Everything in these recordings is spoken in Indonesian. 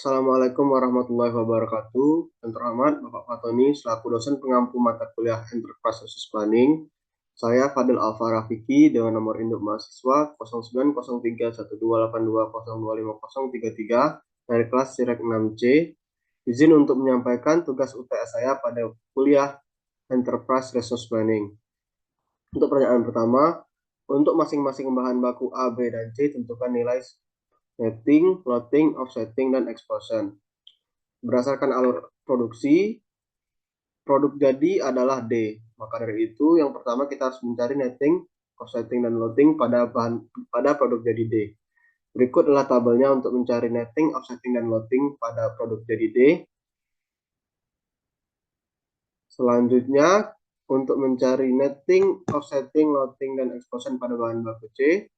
Assalamualaikum warahmatullahi wabarakatuh. Yang terhormat Bapak Fatoni selaku dosen pengampu mata kuliah Enterprise Resource Planning. Saya Fadil Alfa Rafiki dengan nomor induk mahasiswa 09031282025033 dari kelas Sirek 6C. Izin untuk menyampaikan tugas UTS saya pada kuliah Enterprise Resource Planning. Untuk pertanyaan pertama, untuk masing-masing bahan baku A, B, dan C tentukan nilai netting, loading, offsetting, dan exposure. Berdasarkan alur produksi, produk jadi adalah D. Maka dari itu, yang pertama kita harus mencari netting, offsetting, dan loading pada produk jadi D. Berikut adalah tabelnya untuk mencari netting, offsetting, dan loading pada produk jadi D. Selanjutnya, untuk mencari netting, offsetting, loading, dan exposure pada bahan baku C,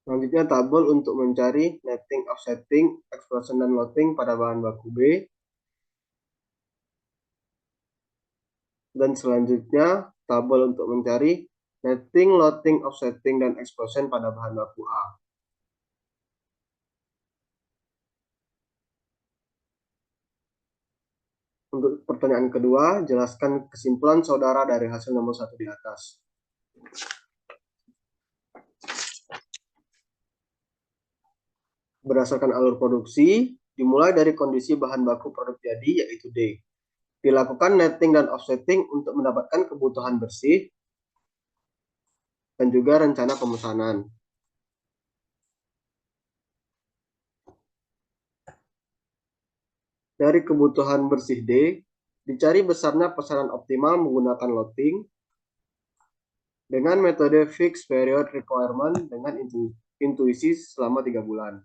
selanjutnya tabel untuk mencari netting, offsetting, exposure, dan loading pada bahan baku B. Dan selanjutnya tabel untuk mencari netting, loading, offsetting, dan exposure pada bahan baku A. Untuk pertanyaan kedua, jelaskan kesimpulan saudara dari hasil nomor 1 di atas. Berdasarkan alur produksi, dimulai dari kondisi bahan baku produk jadi, yaitu D. Dilakukan netting dan offsetting untuk mendapatkan kebutuhan bersih dan juga rencana pemesanan. Dari kebutuhan bersih D, dicari besarnya pesanan optimal menggunakan loading dengan metode fixed period requirement dengan intuisi selama 3 bulan.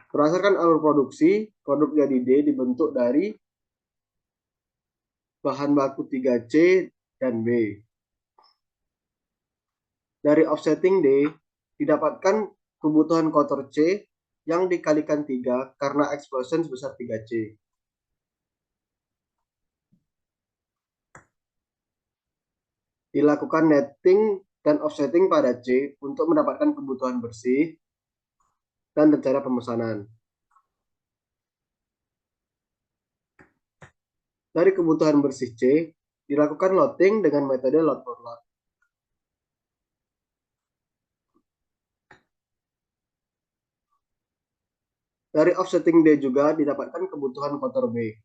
Berdasarkan alur produksi, produk jadi D dibentuk dari bahan baku 3C dan B. Dari offsetting D, didapatkan kebutuhan kotor C yang dikalikan 3 karena explosion sebesar 3C. Dilakukan netting dan offsetting pada C untuk mendapatkan kebutuhan bersih dan rencana pemesanan. Dari kebutuhan bersih C, dilakukan loading dengan metode load for load. Dari offsetting D juga didapatkan kebutuhan kotor B.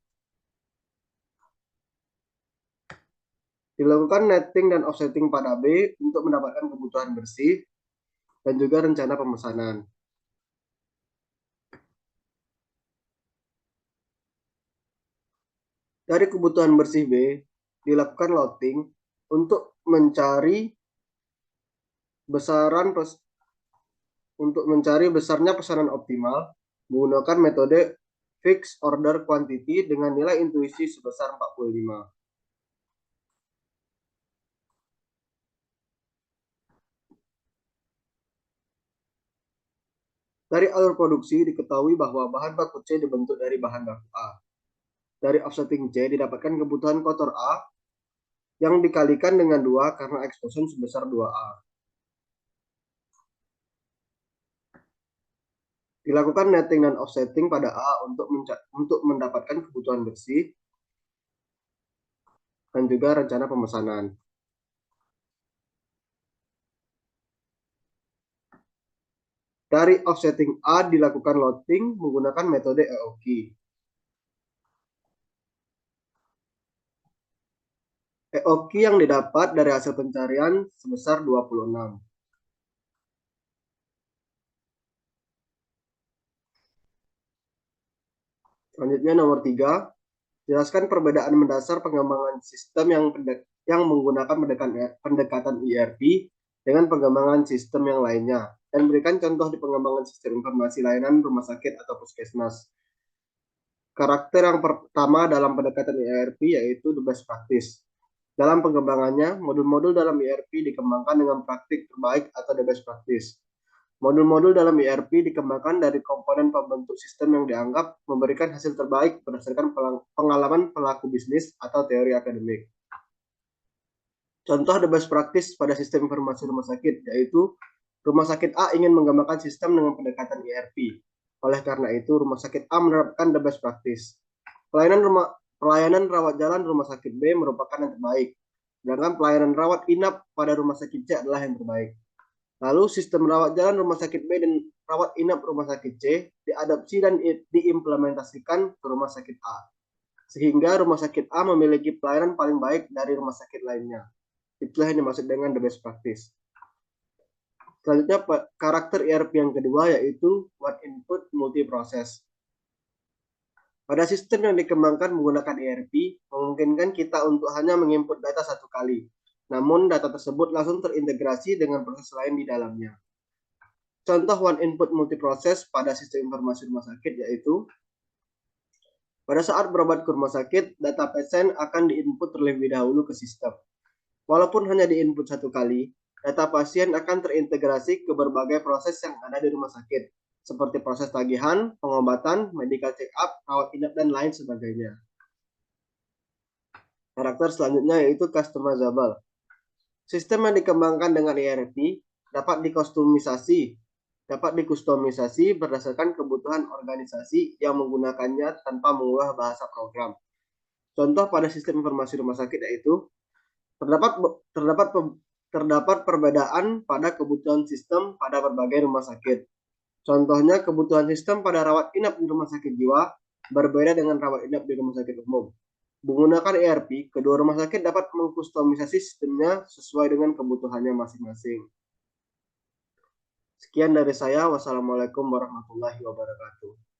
Dilakukan netting dan offsetting pada B untuk mendapatkan kebutuhan bersih dan juga rencana pemesanan. Dari kebutuhan bersih B, dilakukan loading untuk mencari besarnya pesanan optimal menggunakan metode fixed order quantity dengan nilai intuisi sebesar 45. Dari alur produksi diketahui bahwa bahan baku C dibentuk dari bahan baku A. Dari offsetting C didapatkan kebutuhan kotor A yang dikalikan dengan 2 karena exposure sebesar 2A. Dilakukan netting dan offsetting pada A untuk mendapatkan kebutuhan bersih dan juga rencana pemesanan. Dari offsetting A dilakukan loading menggunakan metode EOQ. EOQ yang didapat dari hasil pencarian sebesar 26. Selanjutnya nomor 3, jelaskan perbedaan mendasar pengembangan sistem yang menggunakan pendekatan ERP dengan pengembangan sistem yang lainnya, dan berikan contoh di pengembangan sistem informasi layanan rumah sakit atau puskesmas. Karakter yang pertama dalam pendekatan ERP yaitu the best practice. Dalam pengembangannya, modul-modul dalam ERP dikembangkan dengan praktik terbaik atau the best practice. Modul-modul dalam ERP dikembangkan dari komponen pembentuk sistem yang dianggap memberikan hasil terbaik berdasarkan pengalaman pelaku bisnis atau teori akademik. Contoh the best practice pada sistem informasi rumah sakit, yaitu rumah sakit A ingin mengembangkan sistem dengan pendekatan ERP. Oleh karena itu, rumah sakit A menerapkan the best practice. Pelayanan rawat jalan rumah sakit B merupakan yang terbaik, sedangkan pelayanan rawat inap pada rumah sakit C adalah yang terbaik. Lalu sistem rawat jalan rumah sakit B dan rawat inap rumah sakit C diadopsi dan diimplementasikan ke rumah sakit A, sehingga rumah sakit A memiliki pelayanan paling baik dari rumah sakit lainnya. Itulah yang dimaksud dengan the best practice. Selanjutnya, karakter ERP yang kedua yaitu one input multi-process. Pada sistem yang dikembangkan menggunakan ERP, memungkinkan kita untuk hanya menginput data satu kali, namun data tersebut langsung terintegrasi dengan proses lain di dalamnya. Contoh one input multi-process pada sistem informasi rumah sakit yaitu, pada saat berobat ke rumah sakit, data pasien akan diinput terlebih dahulu ke sistem. Walaupun hanya diinput satu kali, data pasien akan terintegrasi ke berbagai proses yang ada di rumah sakit, seperti proses tagihan, pengobatan, medical check-up, rawat inap, dan lain sebagainya. Karakter selanjutnya yaitu customizable. Sistem yang dikembangkan dengan ERP dapat dikustomisasi berdasarkan kebutuhan organisasi yang menggunakannya tanpa mengubah bahasa program. Contoh pada sistem informasi rumah sakit yaitu terdapat perbedaan pada kebutuhan sistem pada berbagai rumah sakit. Contohnya, kebutuhan sistem pada rawat inap di rumah sakit jiwa berbeda dengan rawat inap di rumah sakit umum. Menggunakan ERP, kedua rumah sakit dapat mengkustomisasi sistemnya sesuai dengan kebutuhannya masing-masing. Sekian dari saya. Wassalamualaikum warahmatullahi wabarakatuh.